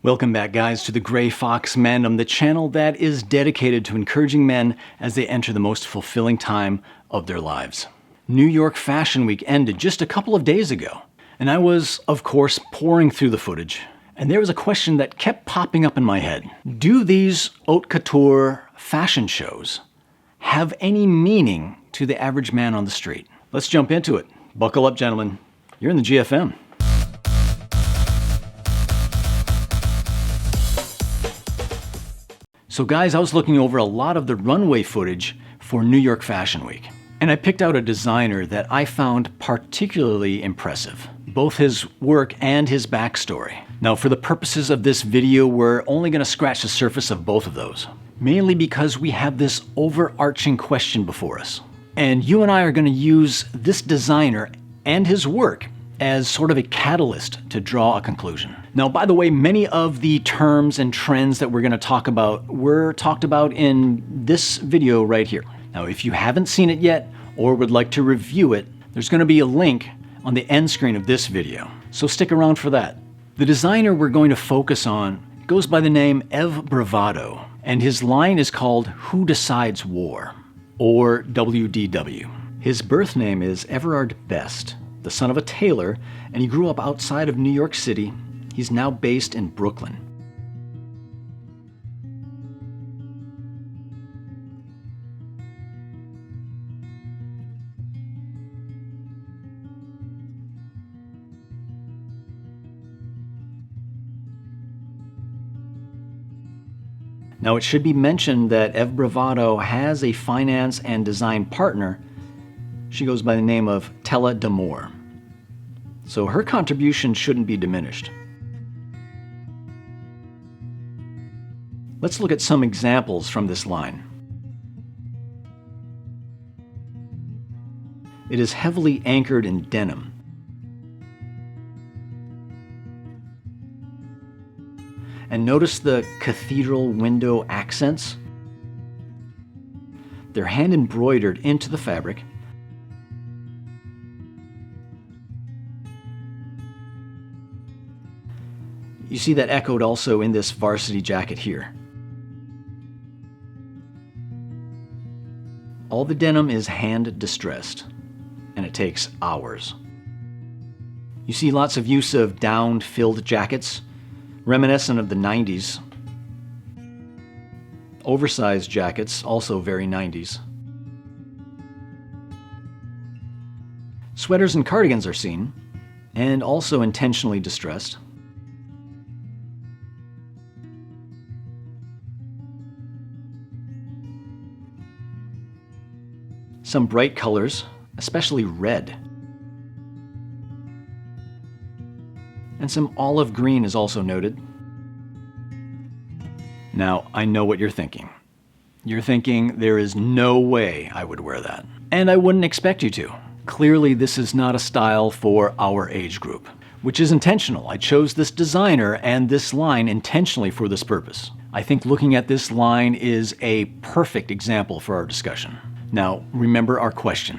Welcome back, guys, to the Gray Fox Mandem, the channel that is dedicated to encouraging men as they enter the most fulfilling time of their lives. New York Fashion Week ended just a couple of days ago, and I was, of course, pouring through the footage, and there was a question that kept popping up in my head. Do these haute couture fashion shows have any meaning to the average man on the street? Let's jump into it. Buckle up, gentlemen. You're in the GFM. So guys, I was looking over a lot of the runway footage for New York Fashion Week, and I picked out a designer that I found particularly impressive, both his work and his backstory. Now, for the purposes of this video, we're only going to scratch the surface of both of those, mainly because we have this overarching question before us. And you and I are going to use this designer and his work as sort of a catalyst to draw a conclusion. Now, by the way, many of the terms and trends that we're going to talk about were talked about in this video right here. Now, if you haven't seen it yet or would like to review it, there's going to be a link on the end screen of this video, so stick around for that. The designer we're going to focus on goes by the name Ev Bravado, and his line is called Who Decides War, or WDW. His birth name is Everard Best, the son of a tailor, and he grew up outside of New York City. He's now based in Brooklyn. Now, it should be mentioned that Ev Bravado has a finance and design partner. She goes by the name of Tella Damore. So her contribution shouldn't be diminished. Let's look at some examples from this line. It is heavily anchored in denim. And notice the cathedral window accents. They're hand embroidered into the fabric. You see that echoed also in this varsity jacket here. All the denim is hand distressed, and it takes hours. You see lots of use of downed filled jackets, reminiscent of the 90s. Oversized jackets, also very 90s. Sweaters and cardigans are seen, and also intentionally distressed. Some bright colors, especially red. And some olive green is also noted. Now, I know what you're thinking. You're thinking, there is no way I would wear that. And I wouldn't expect you to. Clearly, this is not a style for our age group, which is intentional. I chose this designer and this line intentionally for this purpose. I think looking at this line is a perfect example for our discussion. Now, remember our question.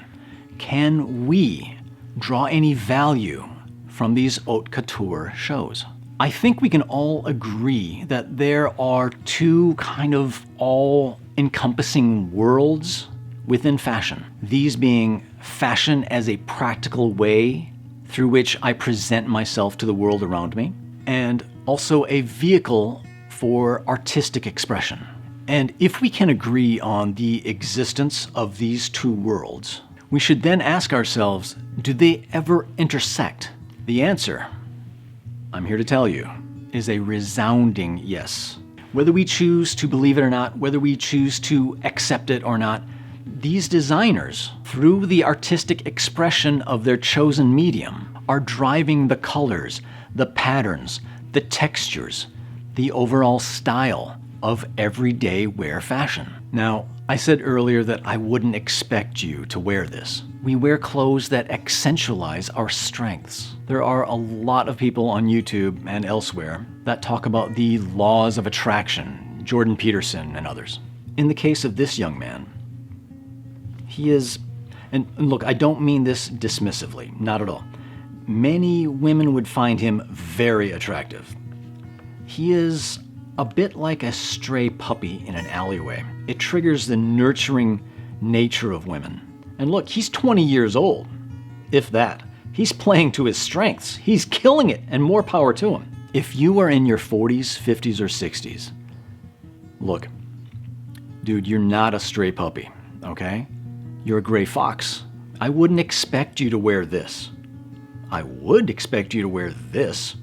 Can we draw any value from these haute couture shows? I think we can all agree that there are two kind of all-encompassing worlds within fashion. These being fashion as a practical way through which I present myself to the world around me, and also a vehicle for artistic expression. And if we can agree on the existence of these two worlds, we should then ask ourselves, do they ever intersect? The answer, I'm here to tell you, is a resounding yes. Whether we choose to believe it or not, whether we choose to accept it or not, these designers, through the artistic expression of their chosen medium, are driving the colors, the patterns, the textures, the overall style of everyday wear fashion. Now, I said earlier that I wouldn't expect you to wear this. We wear clothes that accentualize our strengths. There are a lot of people on YouTube and elsewhere that talk about the laws of attraction, Jordan Peterson and others. In the case of this young man, he is, and look, I don't mean this dismissively, not at all. Many women would find him very attractive. he is a bit like a stray puppy in an alleyway. It triggers the nurturing nature of women. And look, he's 20 years old, if that. He's playing to his strengths. He's killing it, and more power to him. If you are in your 40s, 50s, or 60s, look, dude, you're not a stray puppy, okay? You're a gray fox. I wouldn't expect you to wear this. I would expect you to wear this,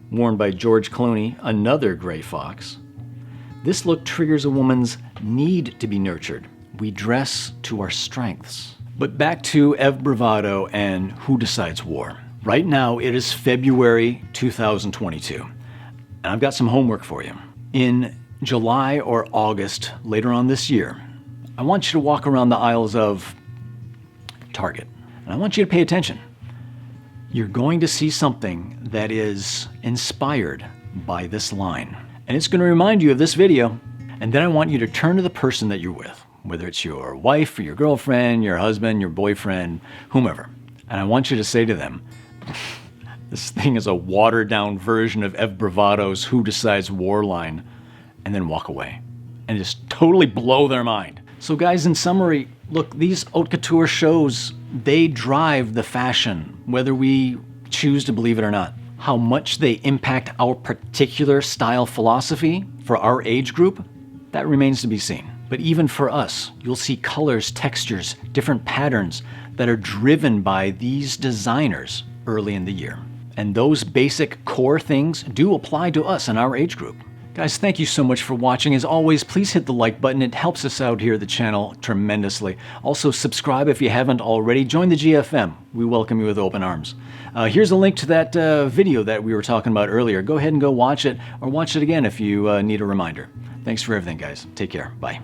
worn by George Clooney, another gray fox. This look triggers a woman's need to be nurtured. We dress to our strengths. But back to Ev Bravado and Who Decides War. Right now, it is February 2022, and I've got some homework for you. In July or August, later on this year, I want you to walk around the aisles of Target, and I want you to pay attention. You're going to see something that is inspired by this line, and it's going to remind you of this video, and then I want you to turn to the person that you're with, whether it's your wife or your girlfriend, your husband, your boyfriend, whomever, and I want you to say to them, this thing is a watered-down version of Ev Bravado's Who Decides War line, and then walk away and just totally blow their mind. So guys, in summary, look, these haute couture shows, they drive the fashion, whether we choose to believe it or not. How much they impact our particular style philosophy for our age group, that remains to be seen. But even for us, you'll see colors, textures, different patterns that are driven by these designers early in the year. And those basic core things do apply to us in our age group. Guys, thank you so much for watching. As always, please hit the like button. It helps us out here at the channel tremendously. Also, subscribe if you haven't already. Join the GFM. We welcome you with open arms. Here's a link to that video that we were talking about earlier. Go ahead and go watch it, or watch it again if you need a reminder. Thanks for everything, guys. Take care. Bye.